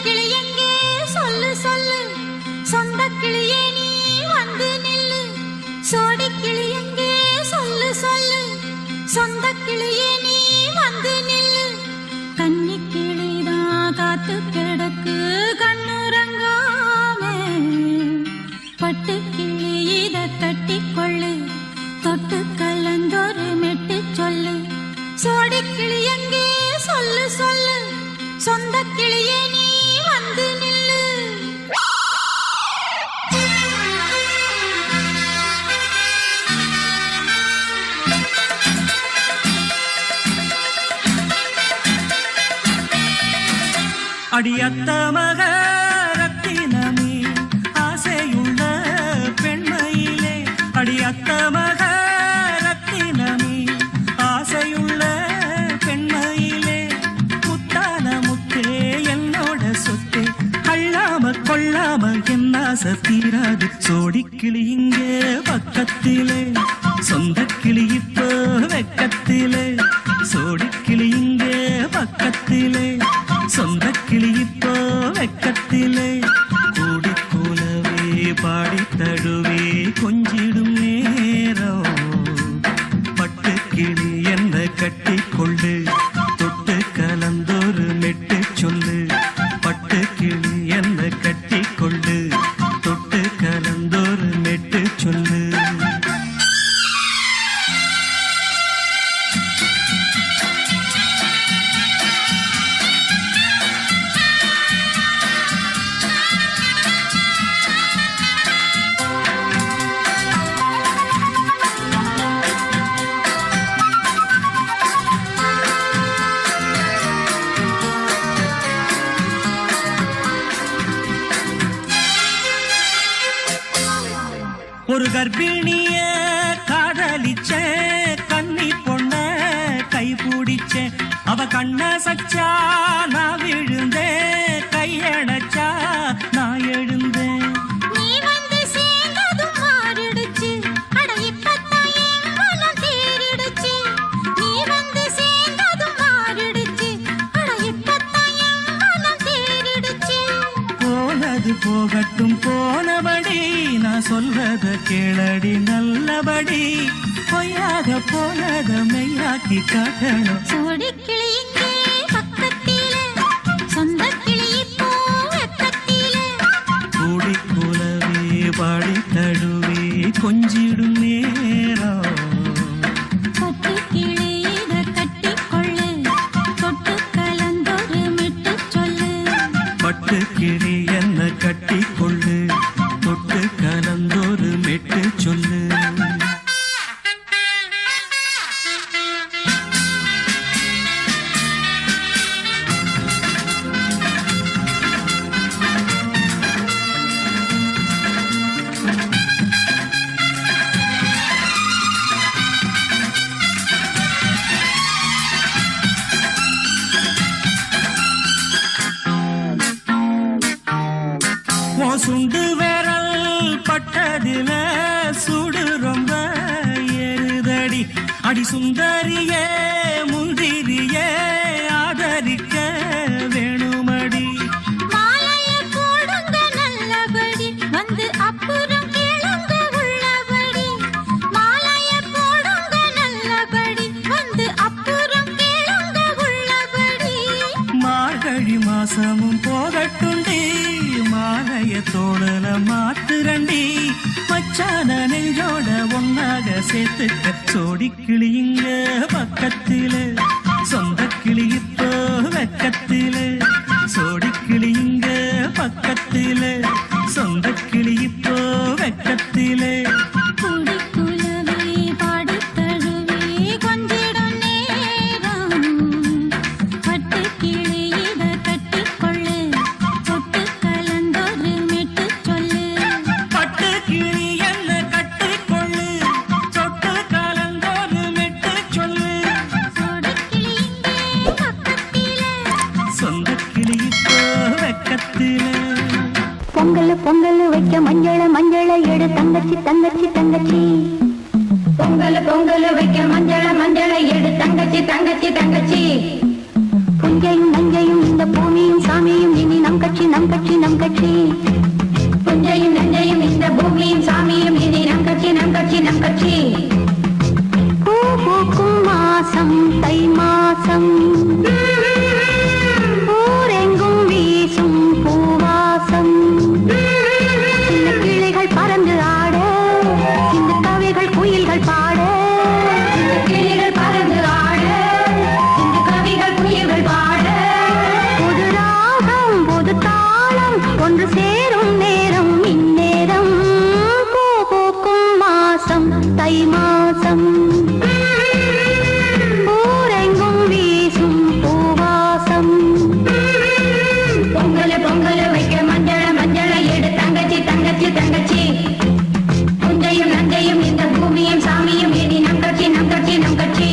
கிளி எங்கே சொல்லு சொல்லு, சொந்த கிளியே நீ வந்து நில்லு. சோடி கிளி எங்கே சொல்லு சொல்லு, சொந்த கிளியே நீ வந்து நில்லு. கன்னி கிளிதான் காத்து கிடக்கு கண்ணுறங்காமே, பட்டு கிளி இத கட்டி கொள்ளு, தொட்டு கலந்தொரு மெட்டு சொல்லு. சோடி கிளி எங்கே சொல்லு சொல்லு, சொந்த கிளியே நீ வந்து நில்லு. அடியத்த மக ரத்தினமே ஆசையுள்ள பெண்மையிலே, அடியத்த மக ரத்தினமே ஆசையுள்ள பெண்மையிலே, முத்தான முத்தே என்னோட சொத்தே, அள்ளாம கொள்ளாம என்ன சத்தீராது. சோடி கிளி இங்கே பக்கத்திலே, சொந்த கிளி இப்போ வெக்கத்திலே. சோடி கிளி இங்கே பக்கத்திலே, சொந்த கிளி இப்போ வெக்கத்திலே. கூடி கூலவே பாடி தழுவே கொஞ்சிடும் நேரம், பட்டு கிளி என்ன கட்டி கொள்ளு, தொட்டு கலந்தொரு மெட்டு சொல்லு. பட்டு கிளி என்ன கட்டி கொள்ளு, தொட்டு கலந்தொரு மெட்டு சொல்லு. ஒரு கர்ப்பிணிய காதலிச்ச கன்னி பொண்ண கை பிடிச்ச, அவ கண்ண சச்சா நான் விழுந்தேன், கையடைச்சா நான் எழுந்தேன். நீ வந்து சேர்ந்ததும் மாறிடுச்சு, அட இப்பத்தான் என் மனம் தேறிடுச்சு. நீ வந்து சேர்ந்ததும் மாறிடுச்சு, அட இப்பத்தான் என் மனம் தேறிடுச்சு. போனது போகட்டும் போனபடி, நான் சொல்றத கேளடி நல்லபடி. பொய்யாக போனத மெய்யாக்கி காட்டணும். சோடி கிளி இங்கே பக்கத்திலே, சொந்த கிளி இப்போ வெக்கத்திலே. கூடி கூலவே பாடி தழுவே கொஞ்சிடும் நேரம், பட்டு கிளி இத கட்டி கொள்ளு, தொட்டு கலந்தொரு மெட்டு சொல்லு. பட்டு கிளி என்ன கட்டி கொள்ளு, தொட்டு கலந்தொரு மெட்டு சொல்லு. சுண்டு விரல் பட்டதில சுடு ரொம்ப ஏறுதடி. அடி சுந்தரியே முந்திரியே ஆதரிக்க வேணுமடி. மாலைய போடுங்க நல்லபடி, வந்து அப்புறம் கேளுங்க உள்ளபடி. மாலைய போடுங்க நல்லபடி, வந்து அப்புறம் கேளுங்க உள்ளபடி. மார்கழி மாசமும் போகட்டுண்டி, மாலைய தோழல மாத்துரண்டி. மச்சான நெஞ்சோட ஒன்னாக சேர்த்துக்க. சோடி கிளி இங்க பக்கத்திலே, சொந்த கிளி இப்போ வெக்கத்திலே. சோடி கிளி இங்க பக்கத்திலே, சொந்த கிளி இப்போ வெக்கத்திலே. கூடி குலவே பாடி தழுவே கொஞ்சிடும் நேரம், பட்டு கிளி இத கட்டி கொள்ளு, தொட்டு கலந்தொரு மெட்டு சொல்லு. பட்டு கிளி என்ன கட்டி கொள்ளு, தொட்டு கலந்தொரு மெட்டு சொல்லு. சோடி கிளி இங்கே பக்கத்திலே, சொந்த கிளி இப்போ வெக்கத்திலே. பொங்கல் பொங்கல் வைக்க மஞ்சள மஞ்சள எடு தங்கச்சி தங்கச்சி தங்கச்சி. பொங்கல் பொங்கல் வைக்க மஞ்சள மஞ்சள எடு தங்கச்சி தங்கச்சி தங்கச்சி. புஞ்சையும் நஞ்சையும் இந்த பூமியும் சாமியும் இனி நம் தங்கச்சி புஞ்சையும் நஞ்சையும் இந்த பூமியும் சாமியும் இனி நம் கட்சி நம் கட்சி நம் கட்சி பூ பூக்கும் மாசம் தை மாசம் ஊரெங்கும் வீசும் பூவாசம் சின்ன கிளிகள் பறந்து ஆட சின்ன கவிகள் குயில்கள் பாட சின்ன கிளிகள் பறந்து ஆட சின்ன கவிகள் குயில்கள் பாட புது ராகம் புது தாளம் ஒன்று சேரும் நேரம் இந்நேரம் பூ பூக்கும் மாசம் தை மாசம் ஊரெங்கும் வீசும் பூவாசம் பொங்கல் பொங்கல் வைக்க மஞ்சள மஞ்சள எடு தங்கச்சி தங்கச்சி தங்கச்சி புஞ்சையும் நஞ்சையும் இந்த பூமியும் சாமியும் இனி நம் கட்சி நம் கட்சி நம் கட்சி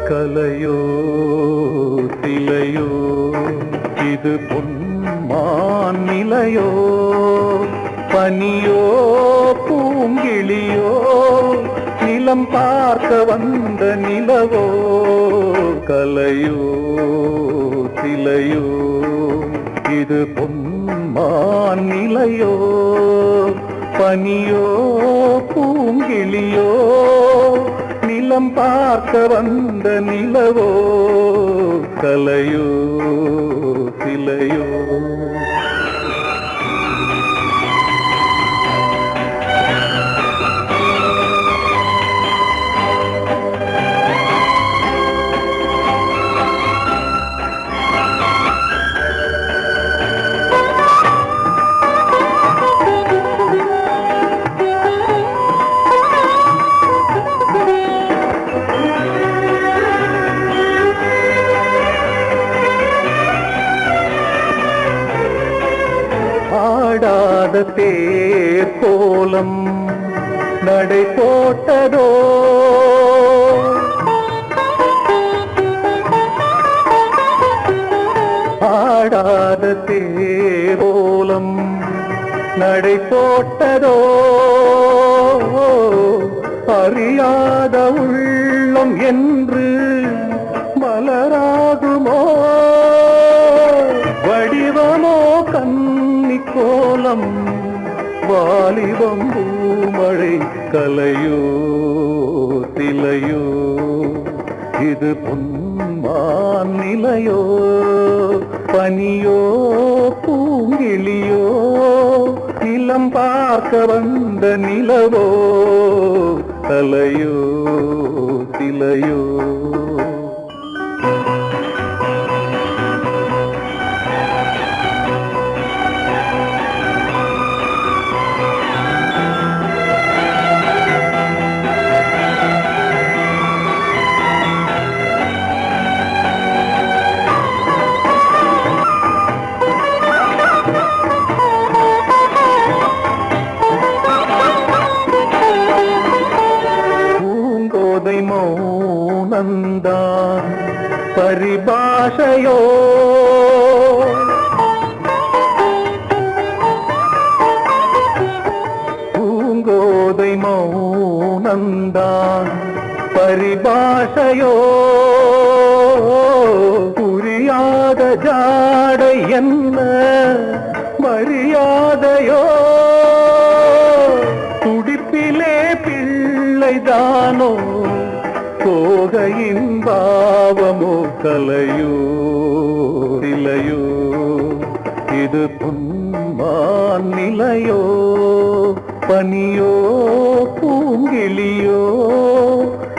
கலையோ திலையோ இது பொன்மான் நிலையோ பனியோ பூங்கிளியோ நில நிலம் பார்க்க வந்த நிலவோ கலையோ சிலையோ இது பொன்மான் நிலையோ பனியோ பூங்கிளியோ நிலம் பார்க்க வந்த நிலவோ கலையோ சிலையோ ஆடாத தேர் கோலம் நடை போட்டதோ ஆடாத தேர் கோலம் நடை போட்டதோ அறியாத உள்ளம் என்று மலராகுமோ வடிவமோ கன்னி கோலம் வாலிபம் பூமழை கலையோ சிலையோ இது பொன்மான் நிலையோ பனியோ பூங்கிளியோ நிலம் பார்க்க வந்த நிலவோ கலையோ சிலையோ மௌனந்தான் பரிபாஷையோ பூங்கோதை மௌனந்தான் பரிபாஷையோ புரியாத ஜாடை என்ன மரியாதையோ துடிப்பிலே பிள்ளைதானோ சோகையின் பாவமோ கலையோ சிலையோ இது பொன்மான் நிலையோ பனியோ பூங்கிளியோ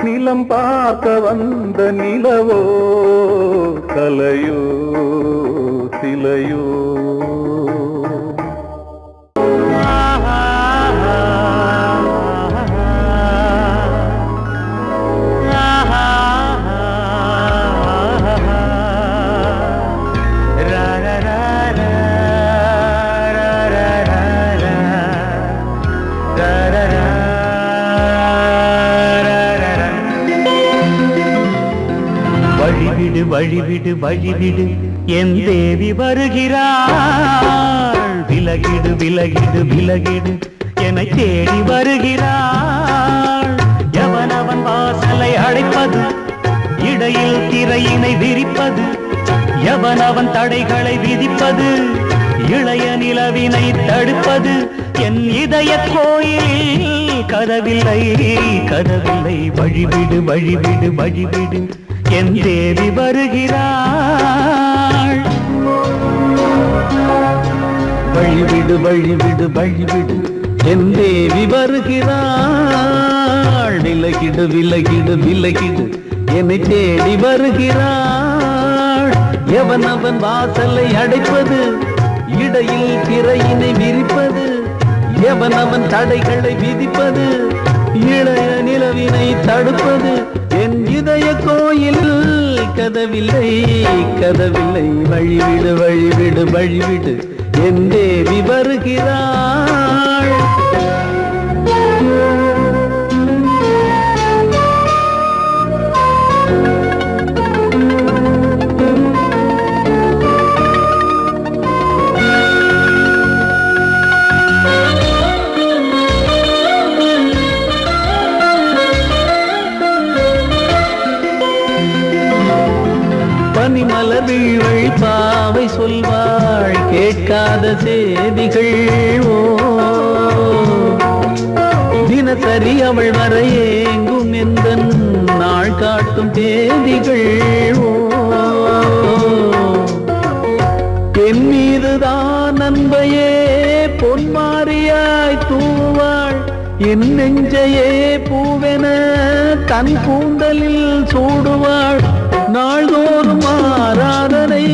நிலம் பார்க்க வந்த நிலவோ கலையோ சிலையோ வழிவிடு வழிவிடு வழிவிடு என் தேவி வருகிறாள் விலகிடு விலகிடு விலகிடு என்னை தேடி வருகிறாள் எவனவன் வாசலை அடைப்பது இடையில் திரையினை விரிப்பது எவனவன் தடைகளை விதிப்பது இளைய நிலவினை தடுப்பது என் இதய கோயிலில் கதவில்லை கதவில்லை வழிவிடு வழிவிடு வழிவிடு என் தேவி வருகிறாள் வழிவிடு வழிவிடு வழிவிடு என் தேவி வருகிறாள் விலகிடு விலகிடு விலகிடு என்னை தேடி வருகிறாள் எவனவன் வாசலை அடைப்பது இடையில் திரையினை விரிப்பது எவனவன் தடைகளை விதிப்பது இளைய நிலவினை தடுப்பது என் இதய கோயில் கதவில்லை கதவில்லை வழிவிடு வழிவிடு வழிவிடு என் தேவி வருகிறாள் கேட்காத செய்திகள் ஓ தினசரி அவள் வர ஏங்கும் எந்த நாள் காட்டும் தேதிகள் ஓ என் மீதுதான் அன்பையே பொன்மாரியாய் தூவாள் என் நெஞ்சையே பூவென தன் கூந்தலில் சூடுவாள் நாள்தோறும் ஆராதனை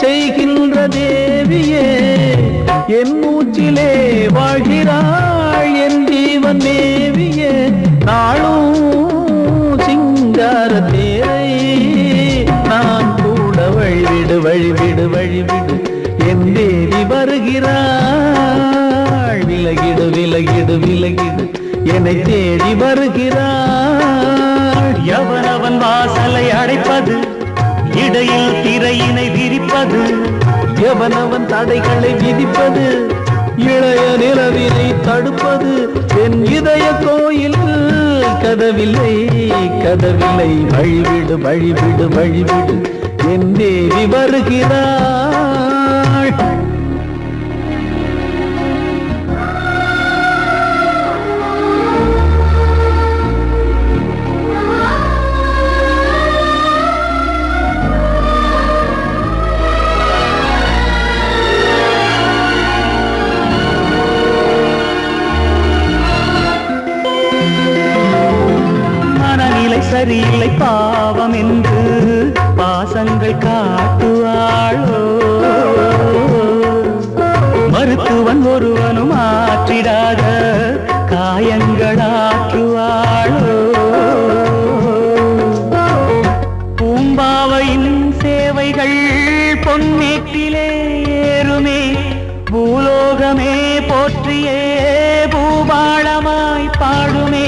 செய்கின்ற தேவியே என் மூச்சிலே வாழ்கிறாள் என் ஜீவன் தேவியே நாளும் சிங்கார தேரை நான் கூட வழிவிடு வழிவிடு வழிவிடு என் தேவி வருகிறாள் விலகிடு விலகிடு விலகிடு என்னை தேடி வருகிறாள் எவனவன் வாசலை அடைப்பது இடையில் திரையினை விரிப்பது எவனவன் தடைகளை விதிப்பது இளைய நிலவினை தடுப்பது என் இதய கோயில் கதவில்லை கதவில்லை வழிவிடு வழிவிடு வழிவிடு என் தேவி வருகிறாள் சரியில்லை பாவம் என்று பாசங்கள் காட்டுவாளோ மருத்துவன் ஒருவனும் ஆற்றிடாத காயங்களாற்றுவாளோ பூம்பாவையின் சேவைகள் பொன்னேட்டிலே ஏறுமே பூலோகமே போற்றியே பூபாளமாய் பாடுமே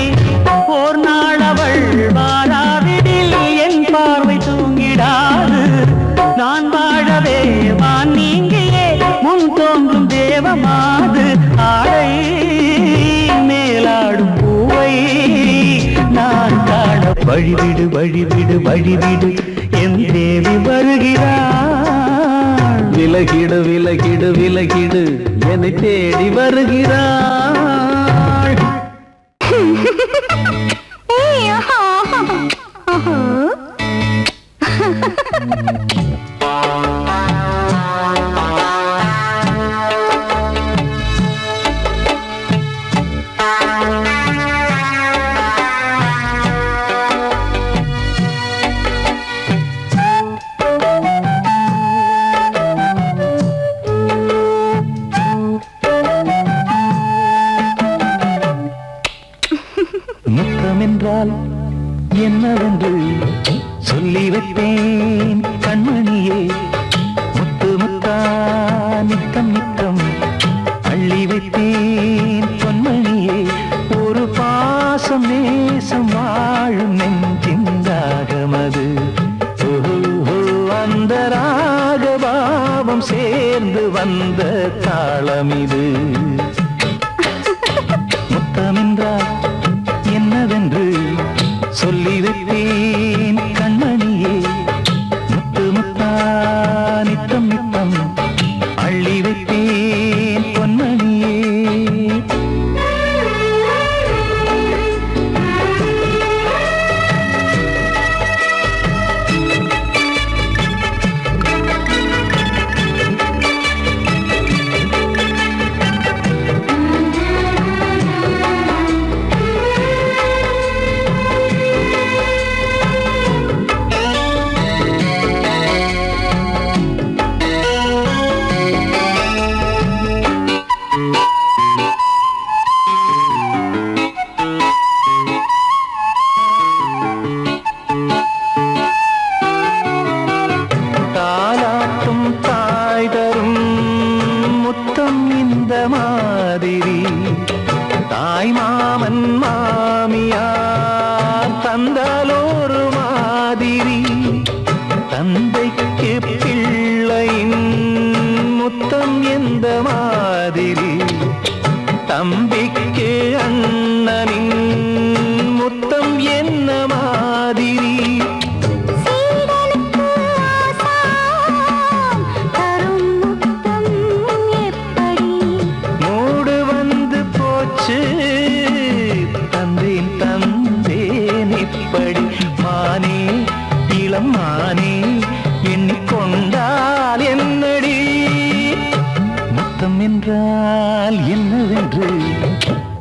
ஓர் நாள் அவள் வாராவிடில் என் பார்வை தூங்கிடாது நான் வாழவே வான் நீங்கியே முன் தோன்றும் தேவமாது ஆடை மேலாடும் பூவை நான் காண வழிவிடு வழிவிடு வழிவிடு என் தேவி வருகிறாள் விலகிடு விலகிடு விலகிடு என்னை தேடி வருகிறாள் முத்தமென்றால் என்னவென்று சொல்லி வைப்பேன் கண்மணியே முத்து முத்தா நித்தம் நித்தம் அள்ளி வைப்பேன் பொன்மணியே ஒரு பாசம் நேசம் வாழும் நெஞ்சின் ராகமது அந்த ராகபாவம் சேர்ந்து வந்த தாளமிது முத்தமென்றால் என்னவென்று சொல்லி வைப்பேன் கண்மணியே முத்து முத்தா நித்தம் நித்தம் அள்ளி வைப்பேன் பொன்மணியே மாதிரி தாய் மாமன் மாமியார் தந்தாலோரு மாதிரி தந்தைக்கு பிள்ளையின் முத்தம் எந்த மாதிரி தம்பிக்கு அண்ணனின் முத்தம் என்ன மாதிரி சீடனுக்கு ஆசான் தரும் முத்தம்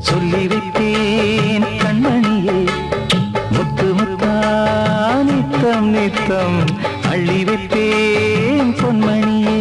சொல்லி வைத்தேன் கண்மணியே முத்து முத்தா நித்தம் நித்தம் அள்ளி வைத்தேன் பொன்மணியே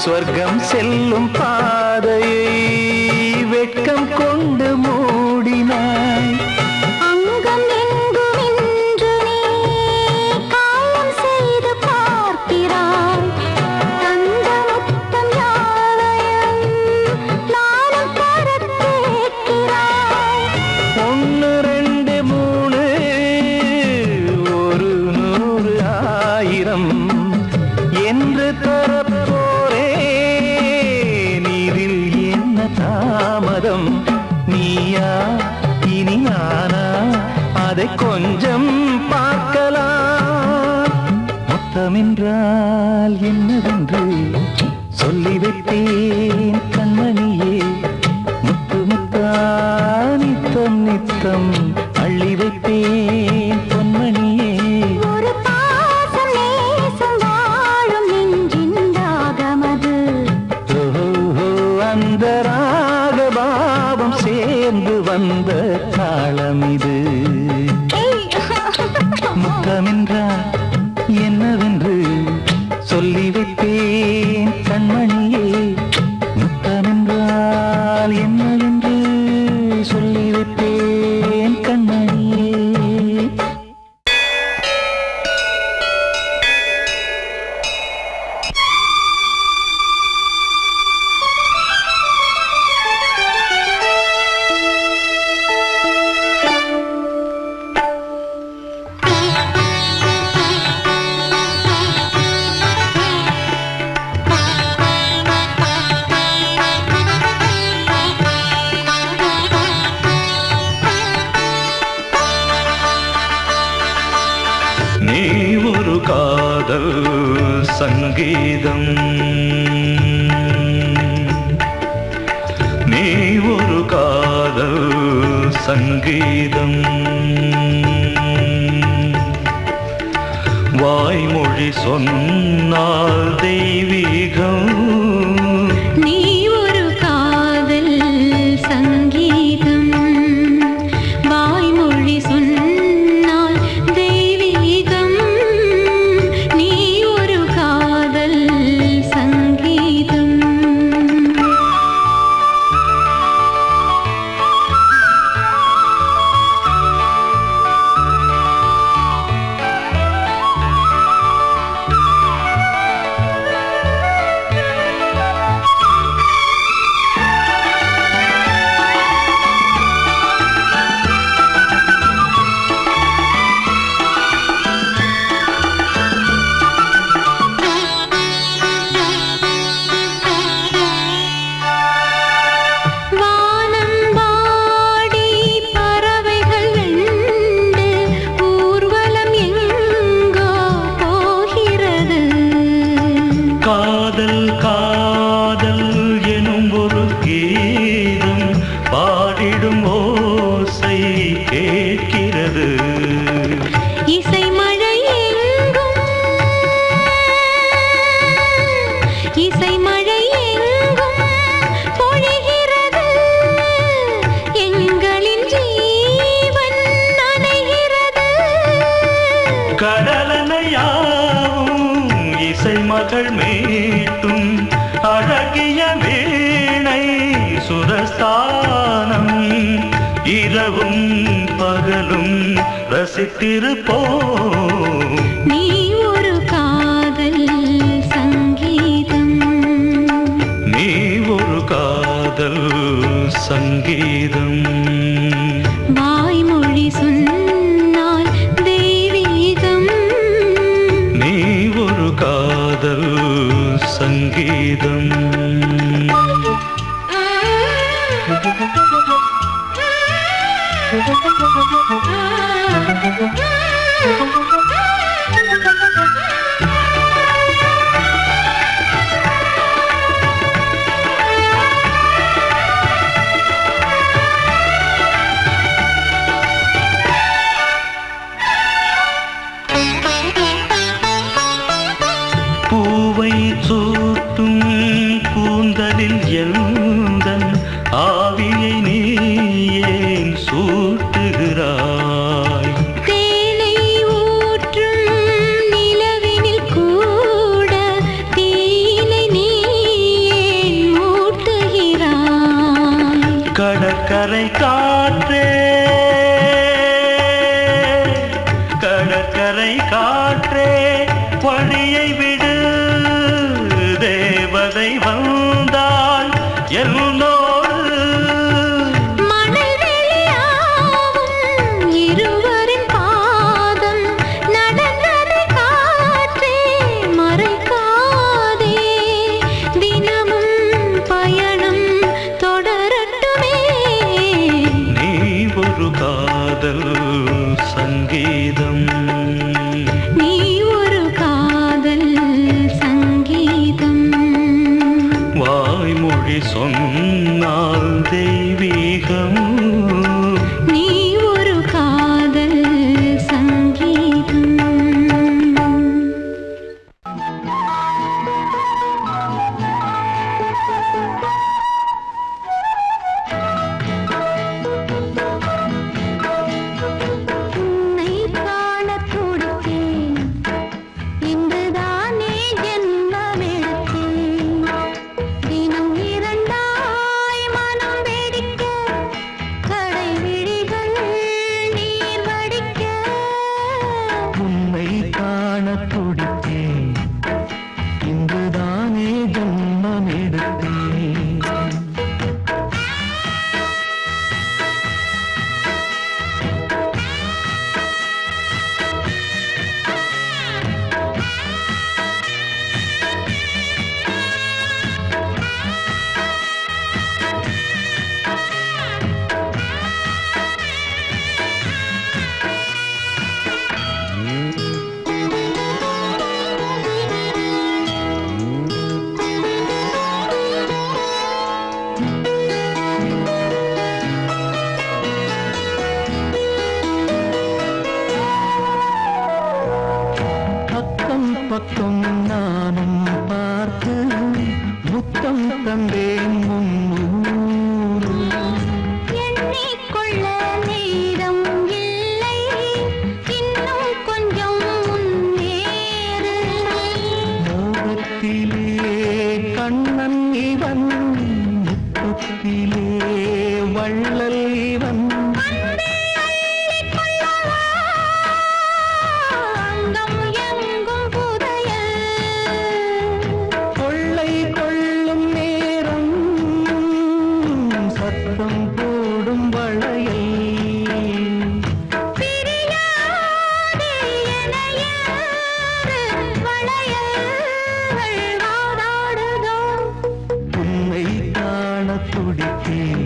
சொர்க்கம் செல்லும் பாதையை வெட்கம் கொண்டு மூடினாய் அங்கம் எங்குமென்று நீ காயம் செய்து பார்க்கிறாய் தந்த முத்தம் யாவையும் நானும் தர கேட்கிறாய் 1 2 3 ஒரு 100 1000 என்று தரப்போரே நீரில் என்ன தாமதம் நீயா இனி நானா அதை கொஞ்சம் பார்க்கலாம் மொத்தமென்றால் என்னவென்று சொல்லி வைத்தேன் கண்மணியே முத்து முத்தா நித்தம் நித்தம் அள்ளி வைத்தேன் பொன்மணியே ஒரு பாசம் நேசம் வாழும் நெஞ்சின் ராகமது ஓஹோ அந்த ராகபாவம் சேர்ந்து வந்த தாளம் இது முத்தமென்றால் என்னவென்று சொல்லி வைத்தேன் கண்மணியே முத்தமென்றால் என்னவென்று சொல்லி வைத்தேன் கண்மணியே நீ ஒரு காதல் சங்கீதம் நீ ஒரு காதல் சங்கீதம் வாய்மொழி சொன்னால் தெய்வீகம் நீ ஒரு காதல் சங்கீதம் வாய்மொழி சொன்னால் தெய்வீகம் நீ ஒரு காதல் சங்கீதம் மகள் மீட்டும் அழகிய வீணை சுரஸ்தானம் இரவும் பகலும் ரசித்திருப்போம். நீ ஒரு காதல் சங்கீதம், நீ ஒரு காதல் சங்கீதம், வாய்மொழி சொன்னால் தெய்வீகம். நீ ஒரு காதல் சங்கீதம். பூவை சூட்டும் கூந்தலில் எந்தன் ஆவியை நீ ஏன் சூட்டுகிறாய்? தேனை ஊற்றும் நிலவினில் கூட தீனை நீ ஏன் மூட்டுகிறாய்? கடற்கரை காற்றே, கடற்கரை காற்றே வழியை விடு, தேவதை வந்தாள் என்னோடு. மணல் வெளியாகும் இருவரின் பாதம் நடந்ததை காற்றே மறைக்காதே, தினமும் பயணம் தொடரட்டுமே. நீ ஒரு காதல் சங்கீதம், நீ ஒரு காதல் சங்கீதம். வாய்மொழி சொன்னால் தெய்வீகம். நீ ஒரு காதல் சங்கீதம். உன்னை காணத் துடித்தேன், இன்றுதானே ஜென்மமெடுத்தேன். தினம் இரண்டாய் மனம் வெடிக்க, கடை விழிகள் நீர் வடிக்க. உன்னை காண துடித்தேன், இன்றுதானே ஜன்மம் எடுத்தேன். பக்கம் பக்கம் நானும் பார்த்து முத்தம் தந்தேன் முன்னூறு. எண்ணிக்கொள்ள நேரம் இல்லை, இன்னும் கொஞ்சம் முன்னேறு. மோகத்திலே கண்ணன் இவன், முத்தத்திலே வள்ளல் இவன். அங்கம் எங்கும் புதையல், கொள்ளை கொள்ளும் நேரம், சத்தம் போடும் வளையல். பிரியாதே என யாரு வளையல்கள் வாதாடுதோ. உன்னை காண துடித்தேன்,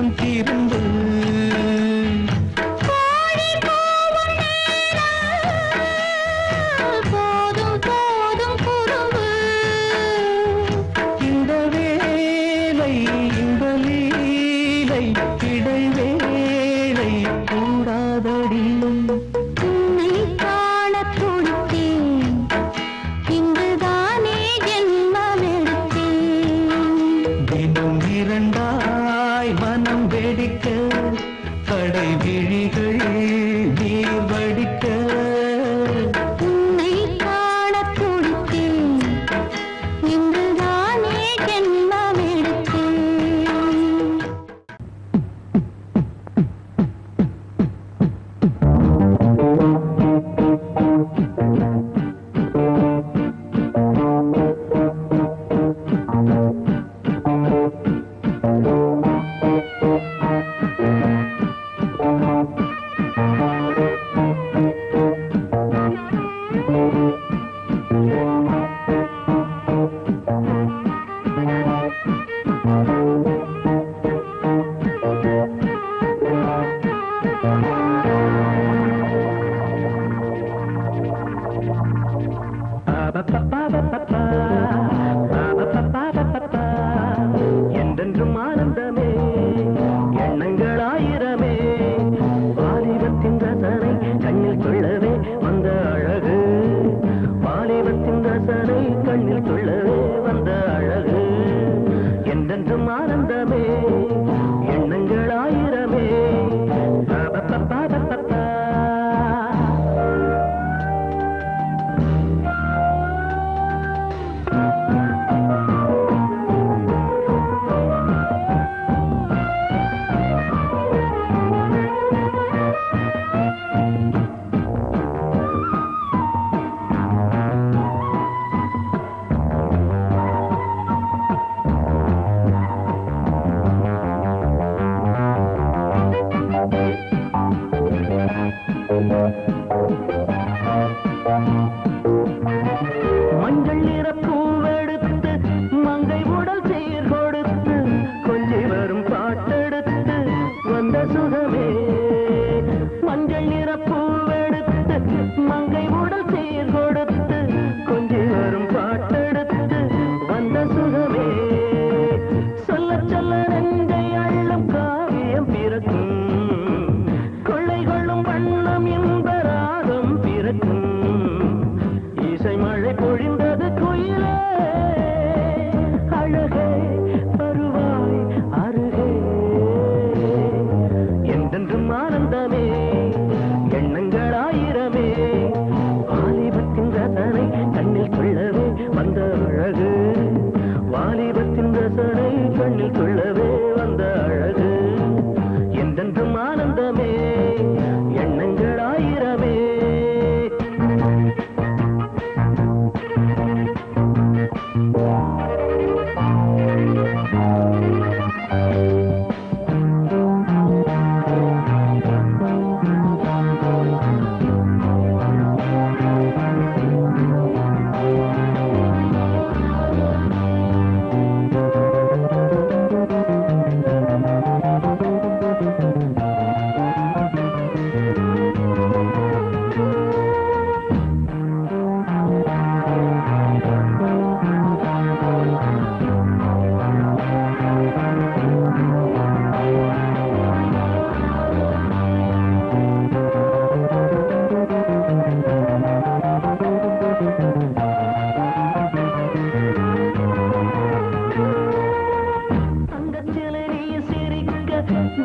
கொஞ்சம் திருந்து போதும் போதும் குறும்பு இந்த வேலை இந்த லீலை இடைவேளை கூடாதடியும் உன்னை காண துடித்தேன் இங்குதானே ஜென்மமெடுத்தேன் தினம் இரண்டாய் மனம் வெடிக்க கடை விழிகள் நீர் வடிக்க உன்னை காண துடித்தேன் இங்குதானே ஜென்மமெடுத்தேன் என்றென்றும் ஆனந்தமே எண்ணங்கள் ஆயிரமே வாலிபத்தின் ரசனை கண்ணில் கொள்ளவே வந்த அழகு வாலிபத்தின் ரசனை கண்ணில் கொள்ளவே வந்த அழகு என்றென்றும் ஆனந்தமே எண்ணங்கள் ஆயிரமே மஞ்சள் நிற பூவெடுத்து மங்கை உடல் சீர் கொடுத்து கொஞ்சி வரும் பாட்டெடுத்து வந்த சுகமே மஞ்சள் நிற பூவெடுத்து மங்கை உடல் சீர் கொடுத்து கொஞ்சி வரும் பாட்டெடுத்து வந்த சுகமே சொல்ல சொல்ல நெஞ்சை அள்ளும் காவியம் பிறக்கும் கொள்ளை கொள்ளும் வண்ணம் என்பராகம் பிறக்கும் இசை மழை பொழிந்தது குயிலே அழகே வருவாய் அருகே என்றென்றும் ஆனந்தமே எண்ணங்கள் ஆயிரமே வாலிபத்தின் ரசனை கண்ணில் கொள்ளவே வந்த அழகு வாலிபத்தின் ரசனை கண்ணில் கொள்ளவே வந்த அழகு என்றென்றும் ஆனந்தமே எண்ணங்கள் ஆயிரமே தங்கச்சிலை நீ சிரிக்க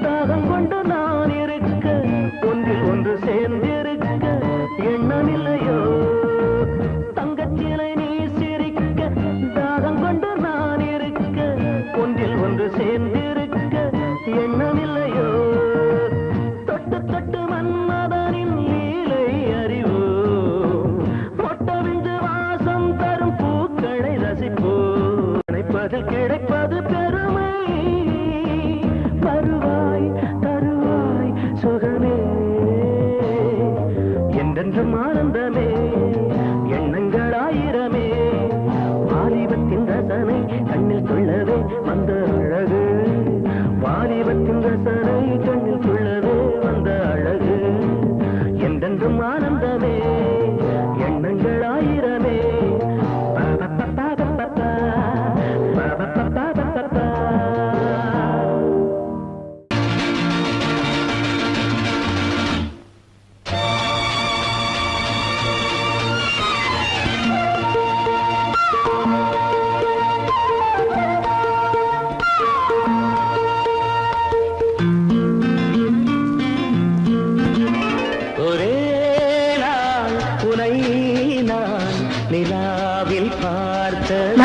தாகம் கொண்டு நான் இருக்க ஒன்றில் ஒன்று சேர்ந்திருக்க எண்ணமில்லையோ தங்கச்சிலை நீ சிரிக்க தாகம் கொண்டு நான் இருக்க ஒன்றில் ஒன்று சேர்ந்திருக்க எண்ணமில்லையோ தொட்டு தொட்டு மன்மதனின் லீலை அறிவோ மொட்டவிந்து வாசம் தரும் பூக்களை ரசிப்போ நினைப்பதில் கிடைப்பது பெருமை வருவாய் தருவாய் சுகமே என்றென்றும் ஆனந்தமே எண்ணங்கள் ஆயிரமே வாலிபத்தின் ரசனை கண்ணில் கொள்ளவே வந்த அழகு வாலிபத்தின்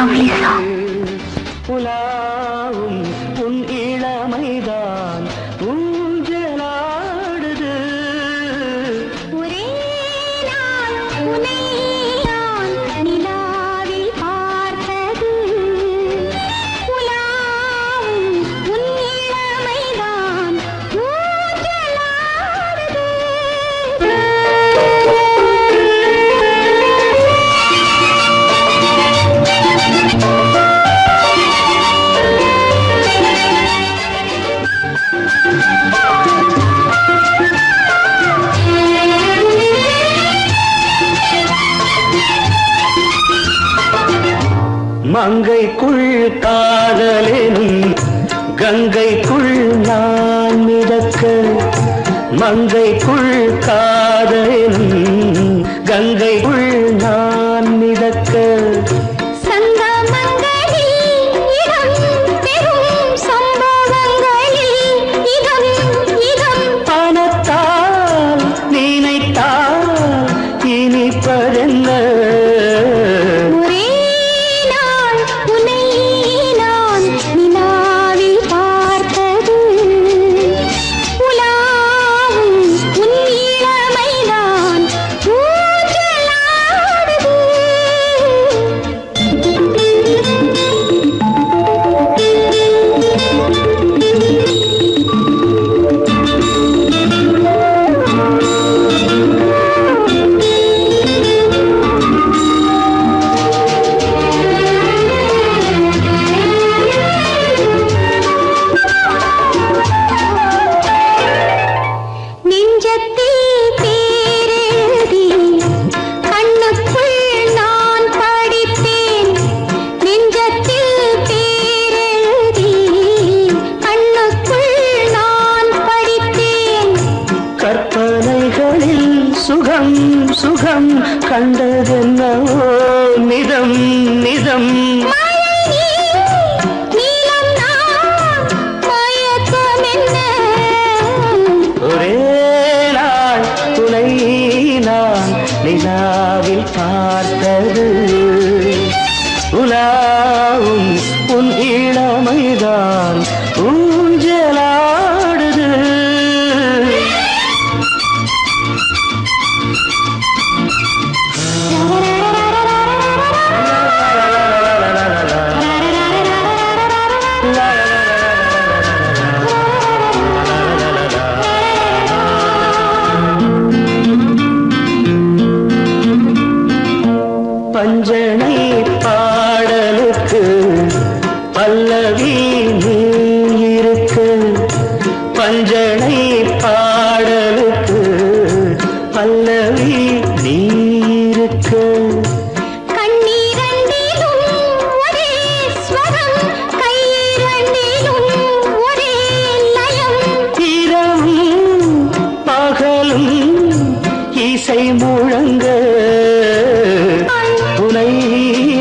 lovely song. உலாவும் உன் இளமைதான் ஊஞ்சலாடுது. ஒரே நாள் உன்னை நான் நிலாவில் பார்த்தது. உலாவும் உன் இளமைதான் ஊஞ்சலாடுது. மங்கைக்குள் காதலெனும் கங்கைக்குள் நான் மிதக்க. மங்கைக்குள் காதலெனும் கங்கைக்குள் நான் மிதக்க. சங்கமங்களில் இடம் பெறும் சம்பவங்களில் இதம் இதம் பணத்தால் நினைத்தால் இனிப்பதென்ன. ஒரே நாள் உன்னை நான் நிலாவில் பார்த்தது. உலாவும் உன் இளமைதான் ஊஞ்சலாடுது. நெஞ்சத்தில் பேரெழுதி கண்ணுக்குள் நான் படித்தேன். நெஞ்சத்தில் பேரெழுதி கண்ணுக்குள் நான் படித்தேன். கற்பனைகளில் சுகம் சுகம் கண்டதென்னவோ நிதம் நிதம். மழை நீலம் நான் மயக்கம் என்ன. ஒரே நாள் துணை நான் நிலாவில் பார்த்தது. உலாவும் உன் இளமைதான் ஊஞ்சலாடுது. பஞ்சனை பாடலுக்கு பல்லவி நீ இருக்கு. பஞ்சனை பாடலுக்கு பல்லவி நீ இருக்கு. கண்ணீரண்டிலும் ஒரே ஸ்வரம் கையிரண்டிலும் ஒரே லயம். இரவும் பகலும் இசை முழங்க. உனை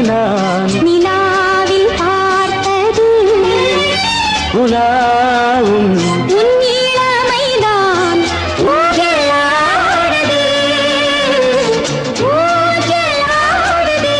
நான் நிலாவில் பார்த்தது. உலாவும் உன் இளமைதான் ஊஞ்சலாடுது. ஊஞ்சலாடுது.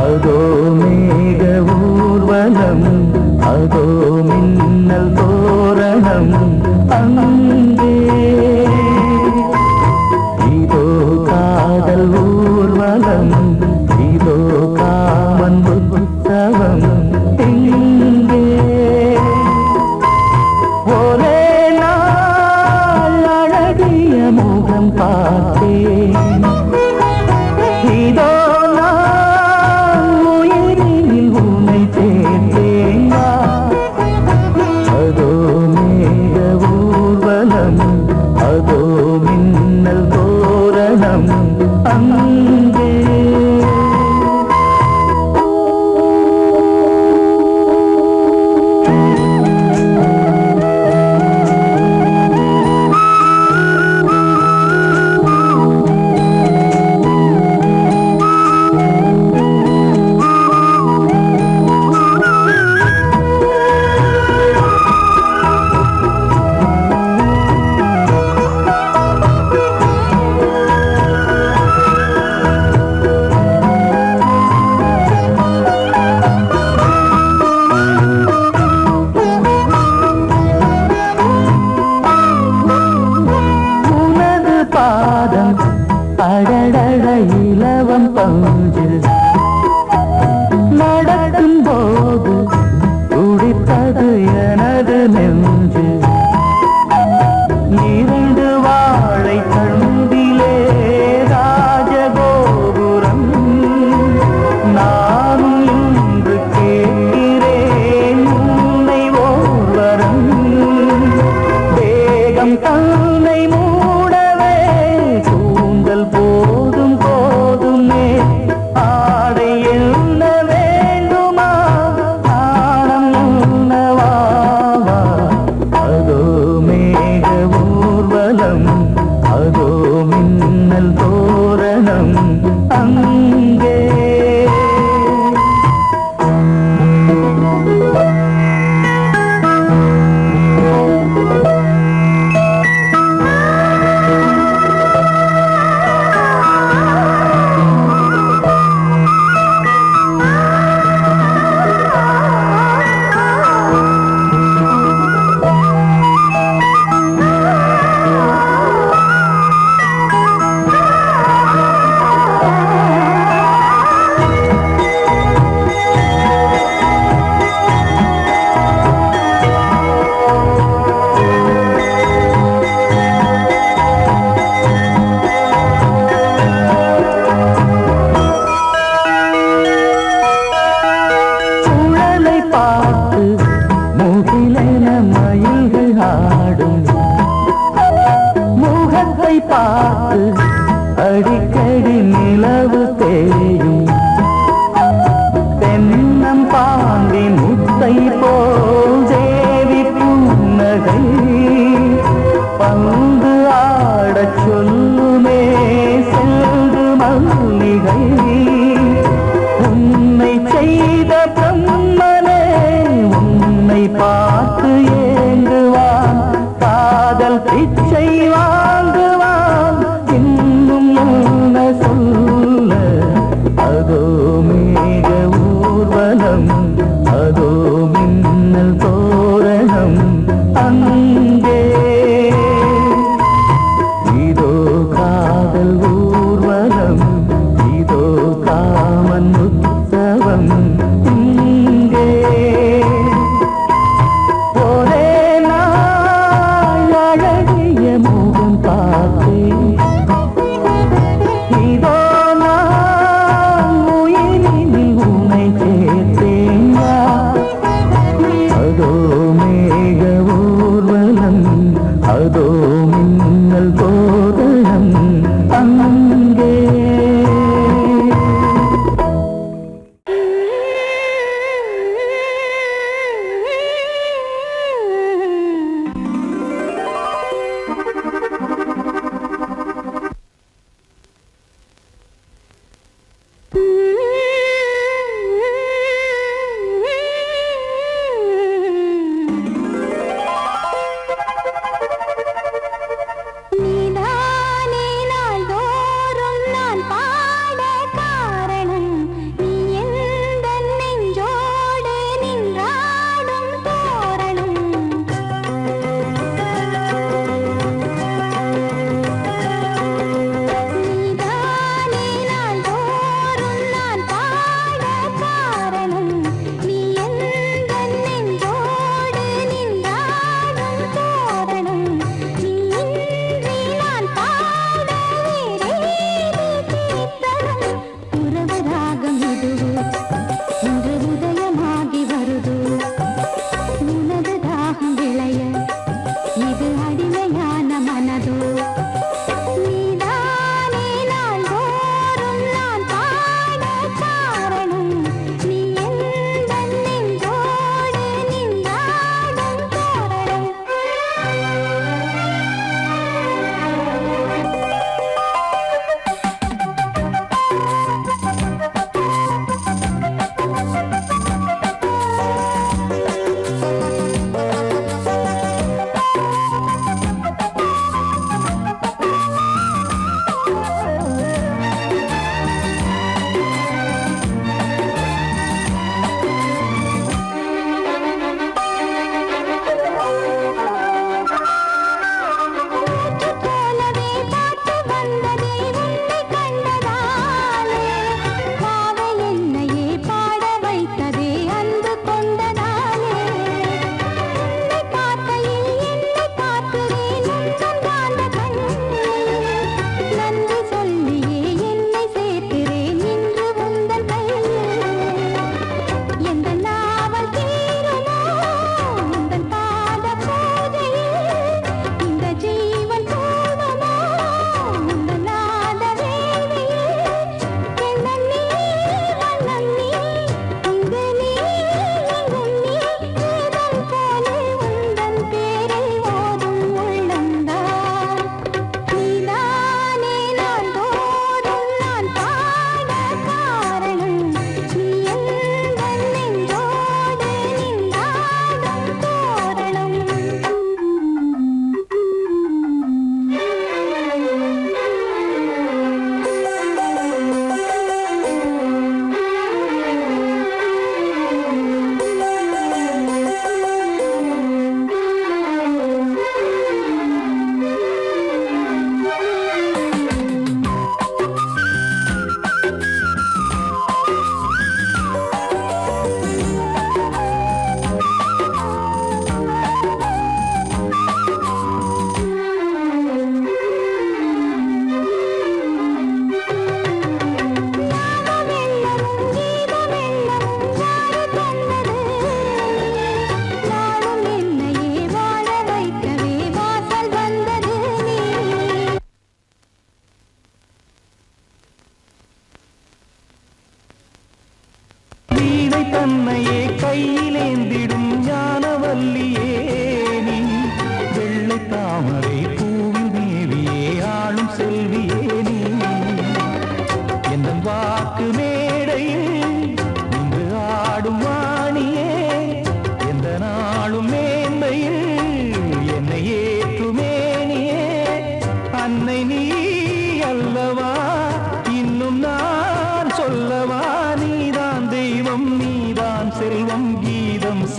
அதோ மேக ஊர்வலம், அதோ மின்னல் தோரணம் அங்கே. இதோ காதல் ஊர்வலம், இதோ காமன் உற்சவம் இங்கே. ஒரே நாள் அழகிய முகம் பார்த்தேன். இதோ நான் உயிரில் உன்னை சேர்த்தேன். அதோ மேக ஊர்வலம், அதோ மின்னல் அங்கே பாதம் அடடட இலவம் பஞ்சு நடக்கும் போது துடித்தது எனது நெஞ்சு இரண்டு வாழை தண்டிலே ராஜகோபுரம் நானும் இன்று கேட்கிறேன் உன்னை ஓர்வரம் தேகம் தன்னை மூடவே கூந்தல் போதும் போதுமே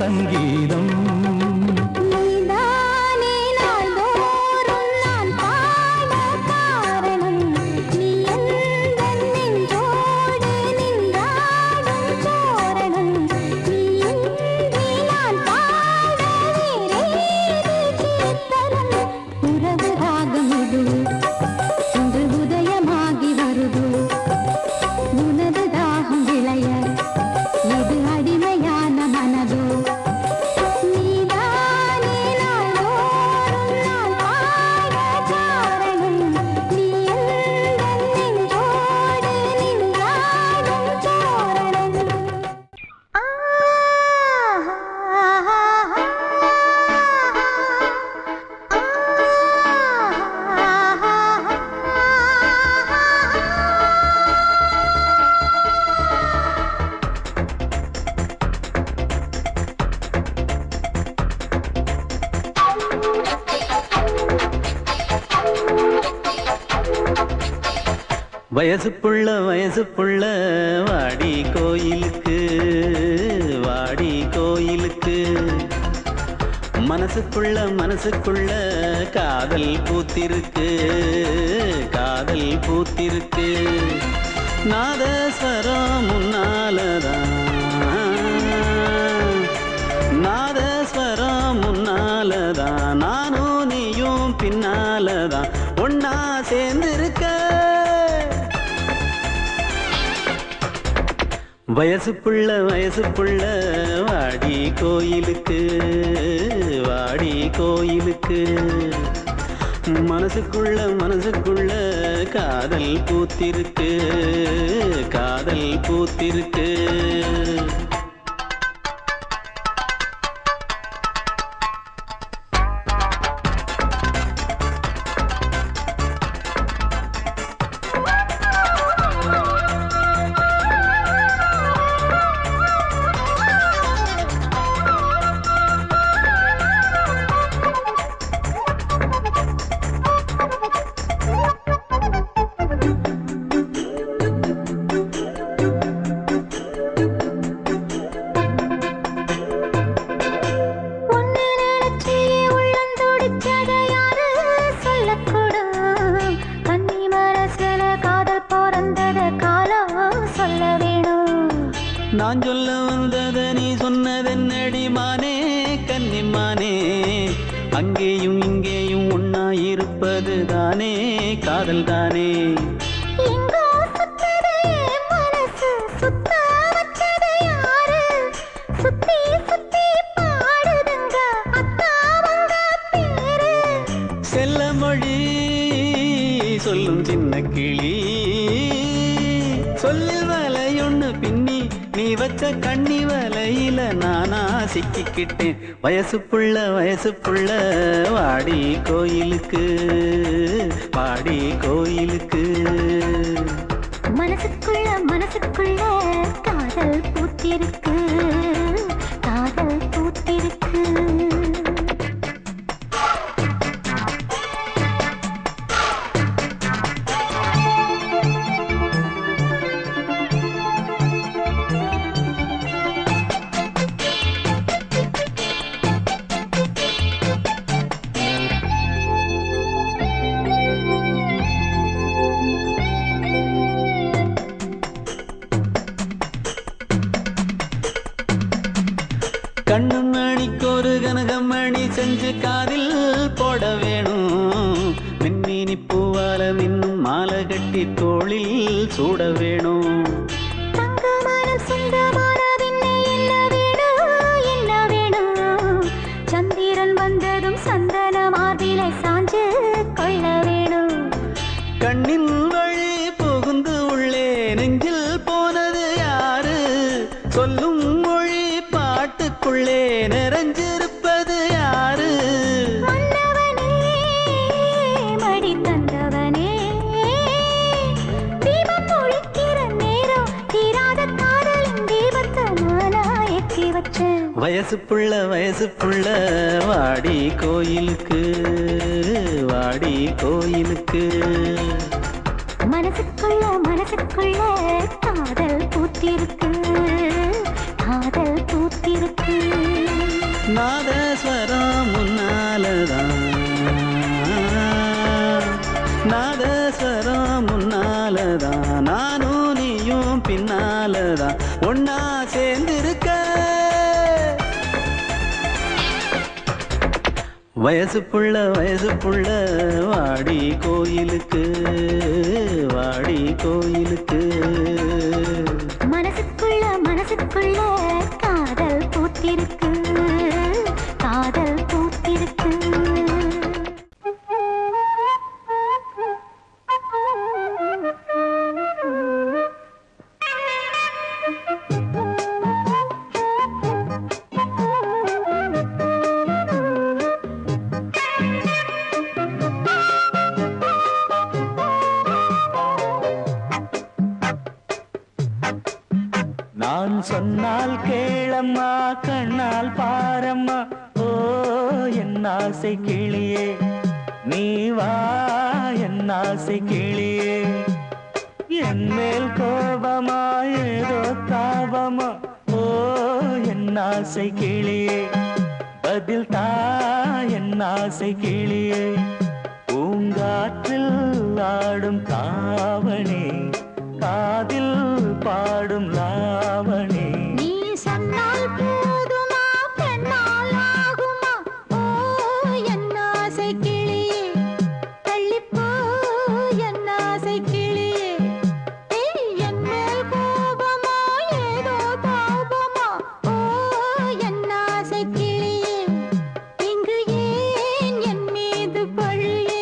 சங்கீதம். நீதானே நாள்தோறும் நான் பாட காரணம். நீ எந்தன் நெஞ்சோடு நின்றாடும் தோரணம். நீ இன்றி நான் பாட வேறேது கீர்த்தனம். உறவு ராகம் இது இன்று உதயமாகி வருது. உனது தாகம் விளைய இது அடிமையான மனதோ. நீதானே நாள்தோறும் நான் பாட காரணம். நீ எந்தன் நெஞ்சோடு நின்றாடும் தோரணம். வயசு புள்ள வாடி கோயிலுக்கு, வாடி கோயிலுக்கு. மனசுக்குள்ள காதல் பூத்திருக்கு, காதல் பூத்திருக்கு. நாதஸ்வரம் முன்னாலதான், நாதஸ்வரம் முன்னாலதான். நானும் நீயும் பின்னாலதான் ஒன்னா சேர்ந்திருக்க. வயசு புள்ள வாடி கோயிலுக்கு, வாடி கோயிலுக்கு. மனசுக்குள்ள காதல் பூத்திருக்கு, காதல் பூத்திருக்கு. நான் சொல்ல வந்தத நீ சொன்னதென்னடி மானே, கன்னிமானே. அங்கேயும் இங்கேயும் ஒன்னா இருப்பது தானே காதல் தானே. செல்ல மொழி சொல்லும் சின்ன கிளி, சொல்லில் வலையொன்னு பின்னி நீ வச்ச கண்ணி வலையில நானா சிக்கிக்கிட்டேன். வயசு புள்ள வாடி கோயிலுக்கு, வாடி கோயிலுக்கு. மனசுக்குள்ள காதல் பூத்திருக்கு, காதல் பூத்திருக்கு. கண்ணு மணிக்கொரு கனகமணி செஞ்சு காதில் போட வேணும். மின்மினி பூவால மின்னும் மாலை கட்டி தோளில் சூட வேணும். சந்திரன் வந்ததும் சந்தன மார்பிலை சாஞ்சு கொள்ள வேணும். கண்ணின் வழி புகுந்து உள்ளே நெஞ்சில் போனது யாரு? சொல்லும் மொழி பாட்டுக்குள்ளே நிறைஞ்சிருப்பது யாரு? மன்னவனே மடி தந்தவனே, தீபம் ஒழிக்கிற நேரம் தீராத காதலின் தீபத்தை நானா ஏற்றி வச்சேன். வயசு புள்ள வாடி கோயிலுக்கு, வாடி கோயிலுக்கு. மனசுக்குள்ள காதல் பூத்திருக்கு, காதல் பூத்திருக்கு. நாதஸ்வரம் முன்னாலதான், நாதஸ்வரம் முன்னாலதான், நானும் நீயும் பின்னாலதான் ஒன்னா சேர்ந்திருக்க. வயசு புள்ள வாடி கோயிலுக்கு, வாடி கோயிலுக்கு. மனசுக்குள்ள காதல் பூத்திருக்கு, காதல் பூத்திருக்கு. நான் சொன்னால் கேளம்மா, கண்ணால் பாரம்மா, ஓ என் ஆசை கிளியே, நீ வா என் ஆசை கிளியே. என் மேல் கோபமா ஏதோ தாபமா, ஓ என் ஆசை கிளியே, பதில் தா என் ஆசை கிளியே. பூங்காற்றில் ஆடும் தாவணி, காதில் பாடும் லாவணி. நீ சொன்னால் போதுமா, பெண்ணால் ஆகுமா, ஓ என் ஆசை கிளியே, தள்ளிப்போ என் ஆசை கிளியே. என் மேல் கோபமா ஏதோ தாபமா, ஓ என் ஆசை கிளியே, இங்கு ஏன் என் மீது பழியே.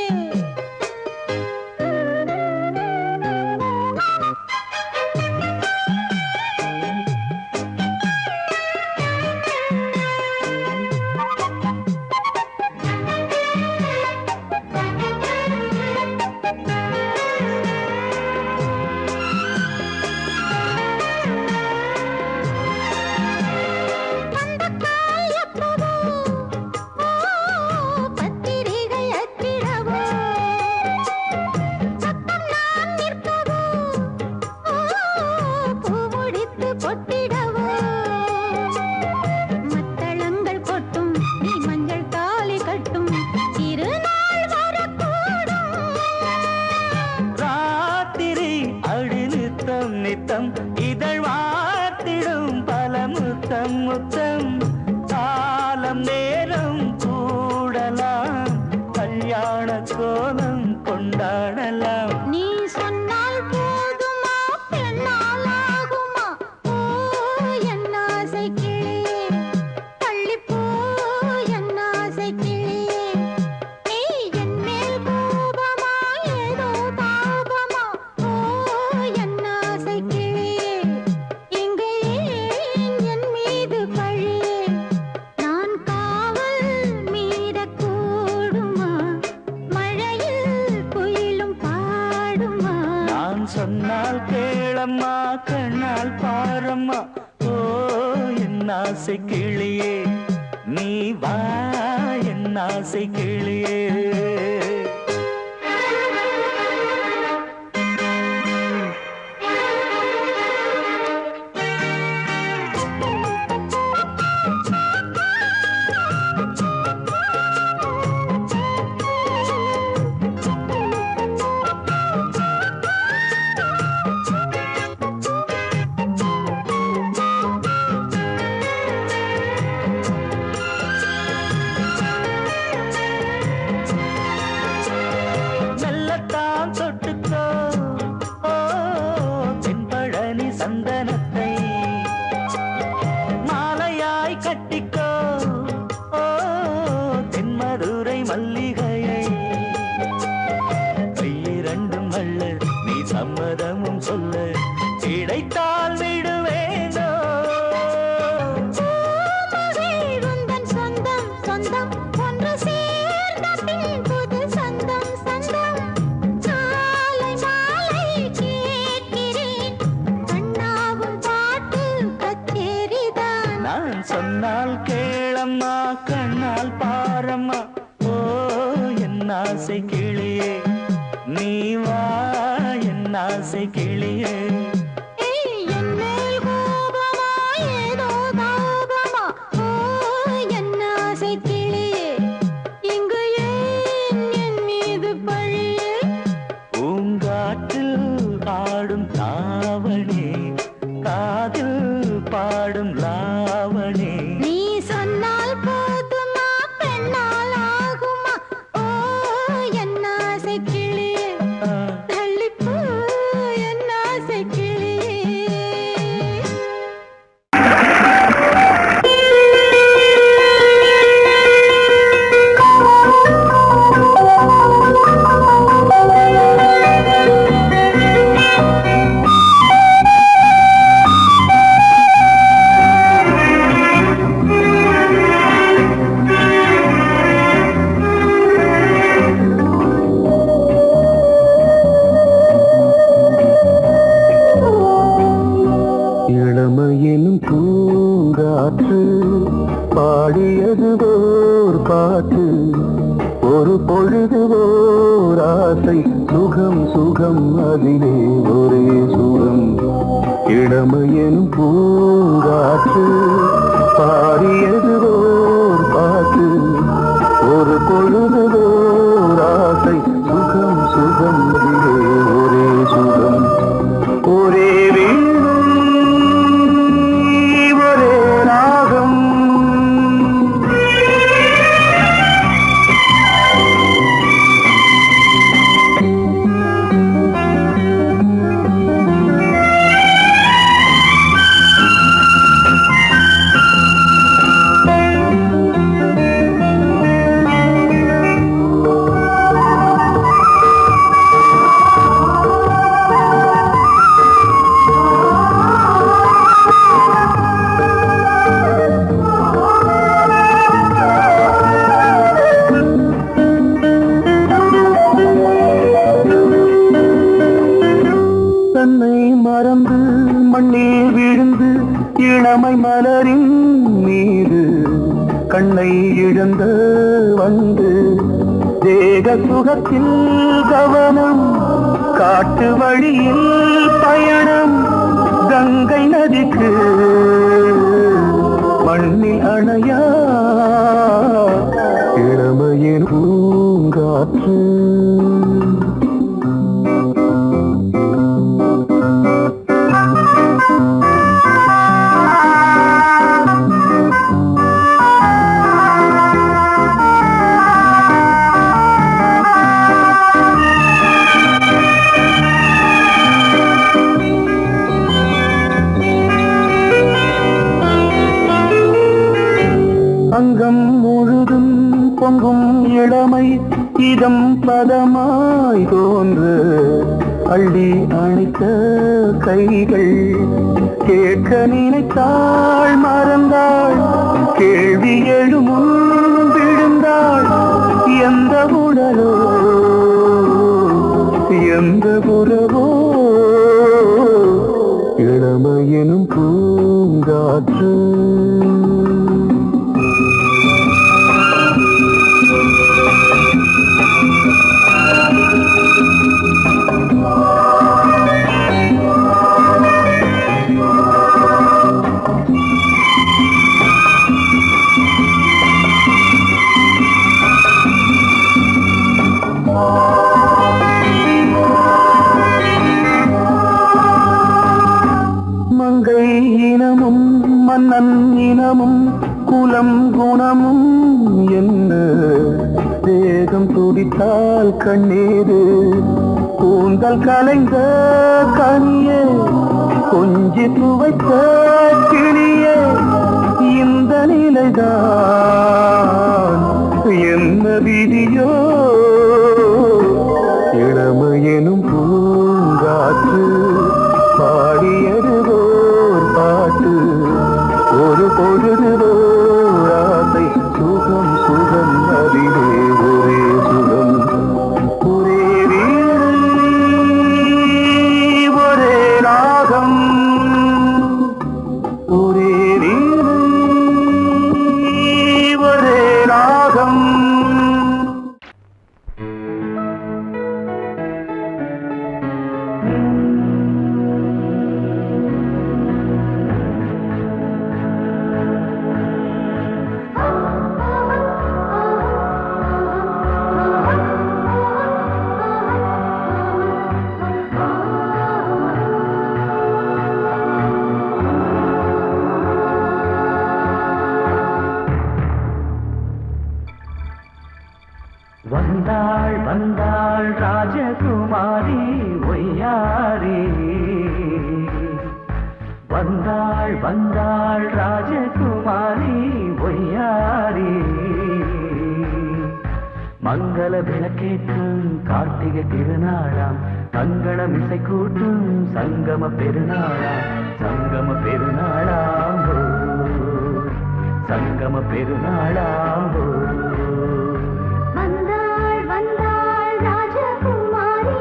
நித்தம் இதழ் வார்த்திடும் பல முத்தம் முத்தம். காலம் நேரம் கூடலாம், கல்யாண கோலம் கொண்டாடலாம். நீ சொன்னால் போதுமா, பெண்ணால் ஆகுமா, ஓ என் ஆசை கிளியே, தள்ளிப்போ என் ஆசை கிளியே. நீ என் மேல் கோபமா ஏதோ தாபமா, ஓ என் ஆசை கிளியே, இங்கே ஏன் என் மீது பழியே. நான் காவல் மீறக்கூடுமா, மழையில் குயிலும் பாடுமா. நான் சொன்னால் கேளம்மா, கண்ணால் பாரம்மா, ஓ என் ஆசை கிளியே, நீ வா என் ஆசை கிளியே. மெல்லத்தான் தொட்டுக்கோ, ஓ தென்பழனி சந்தனத்தை மாலையாய் கட்டிக்கோ, ஓ தென்மதுரை மல்லிகையை. கையிரண்டும் வள்ள நீ சம்மதமும் சொல்ல, கிடைத்தால் விடுவேனோ. உந்தன் சொந்தம் சொந்தம் ஒன்று சேர்ந்த பின் புது சொந்தம் சொந்தம். காலை மாலை கேட்கிறேன், கண்ணாவும் பாட்டு கச்சேரிதான். நான் சொன்னால் கேளம்மா, கண்ணால் பாரம்மா, ஓ என் ஆசை கிளியே, நீ வா என் ஆசை கிளியே. என் மேல் கோபமா ஏதோ பூங்காற்று பாடியது ஓர் பாட்டு ஒரு பொழுது ஓர் ஆசை சுகம் சுகம் அதிலே ஒரே சுகம் இளமையெனும் பூங்காற்று பாடியது ஓர் பாட்டு ஒரு பொழுது ஓர் ஆசை சுகம் சுகம் அதிலே ஒரே சுகம் ஒரே வீணை ஒரே ராகம் மறந்து மண்ணில் விழுந்து இளமை மலரின் மீது கண்ணை இழந்த வந்து தேக சுகத்தில் கவனம் காட்டு வழியில் பயணம் கங்கை நதிக்கு மண்ணில் அணையா இளமையின் பூங்காற்று அங்கம் முழுதும் பொங்கும் இளமை இதம் பதமாய் தோன்று அள்ளி அணைத்த கைகள் கேட்க நினைத்தாள் மறந்தாள் கேள்வி எழுமுன் விழுந்தாள் எந்த உடலோ எந்த புறவோ இளமையெனும் பூங்காற்று மங்கை இனமும் மன்னன் இனமும் குலம் குணமும் என்ன தேகம் துடித்தால் கண்ணீரு கூந்தல் கலைந்த கனியே கொஞ்சி துவைத்த கிளியே இந்த நிலைதான் என்ன விதியோ இளமையெனும் பூங்காற்று பாடியது ஓர் பாட்டு ஒரு பொழுது ஓர் ஆசை சுகம் சுகம் அதிலே ஒரே சுகம் ஒரே வீணை ஒரே ராகம் ஒரே வீணை ஒரே ராகம் வந்தாள் வந்தாள் ராஜகுமாரி ஒய்யாரி வந்தாள் வந்தாள் ராஜகுமாரி ஒய்யாரி மங்கள விளக்கேற்றும் கார்த்திகை திருநாளாம் தங்களம் இசை கூட்டும் சங்கம பெருநாளாம் சங்கம பெருநாளாம் சங்கம பெருநாளாம் வந்தாள் வந்தாள் ராஜகுமாரி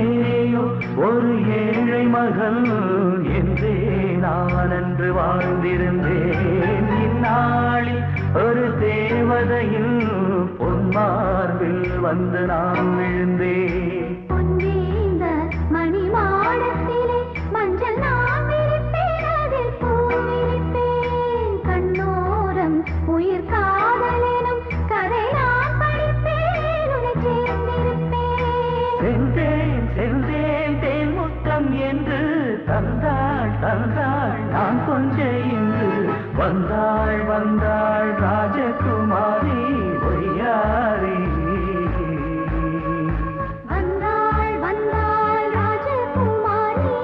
எங்கேயோ ஒரு ஏழை மகள் என்றே நான் அன்று வாழ்ந்திருந்தேன். இந்நாளில் ஒரு தேவதையில் பொன்மார்பில் வந்து நான் விழுந்தேன். பொன்னேந்த மணி மாடத்திலே மஞ்சள் நான் விரிப்பேன், அதில் பூ விரிப்பேன். கண்ணோரம் உயிர் காதலினும் கதை நான் படிப்பேன், உன்னை சேர்ந்திருப்பேன். சென்றேன் சென்றேன் தேன் முத்தம் என்று தந்தாள் தந்தாள் நான் கொஞ்ச என்று வந்தாள் வந்தாள் ராஜகுமாரி ஒய்யாரி. வந்தாள் வந்தாள் ராஜகுமாரி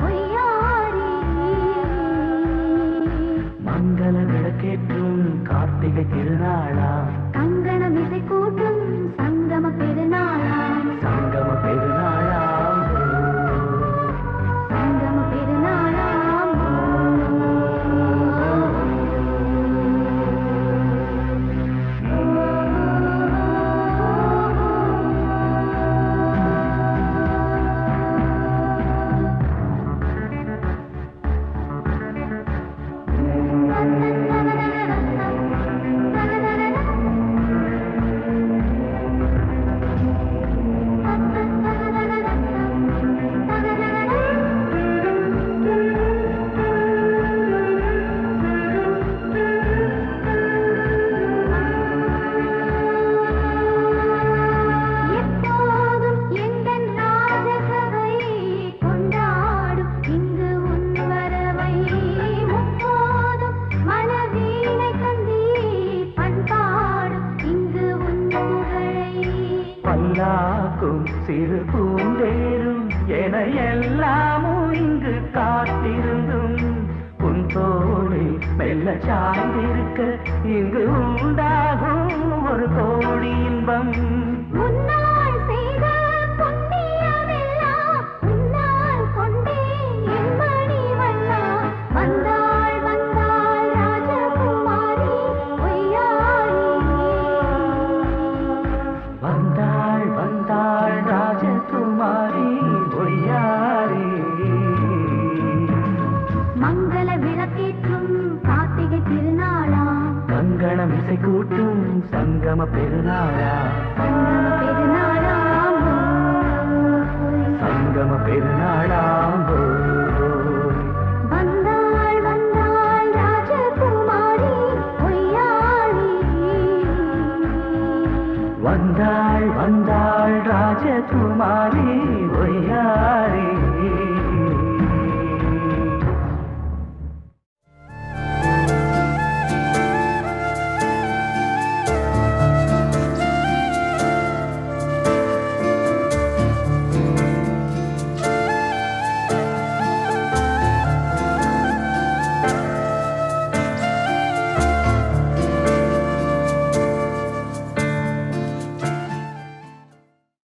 ஒய்யாரி. மங்கள விளக்கேற்றும் கார்த்திகை திருநாளா, கங்கணம் இசை கூட்டும் சங்கம பெருநாளாம், சங்கம பெருநாளாம். சங்கம பெருநாளாம். எப்போதும் எந்தன் ராஜசபை கொண்டாடும் இங்கு உன் வரவை. முப்போதும் மனவீணை தந்தி பண்பாடும் இங்கு உன் புகழை. பல்லாக்கும் சிறு பூந்தேரும் என எல்லாமும் இங்கு காத்திருந்தும் உன் தோழி மெல்ல சாய்ந்திருக்க இங்கு உண்டாகும் ஒரு கோடி இன்பம். முன்னால் செய்த புண்ணியமெல்லாம் உன்னால் கொண்டேன் என் மணிவண்ணா. வந்தாள் வந்தாள் ராஜகுமாரி ஒய்யாரி. வந்தாள் வந்தாள் ராஜகுமாரி ஒய்யாரி. மங்கள விளக்கேற்றும் கார்த்திகை திருநாளாம், கங்கணம் இசை கூட்டும் சங்கம பெருநாளா, சங்கம பெருநாளாம். சங்கம பெருநாளாம். வந்தாள் வந்தாள் ராஜகுமாரி ஒய்யாரி. வந்தாள் வந்தாள் ராஜகுமாரி ஒய்யாரி.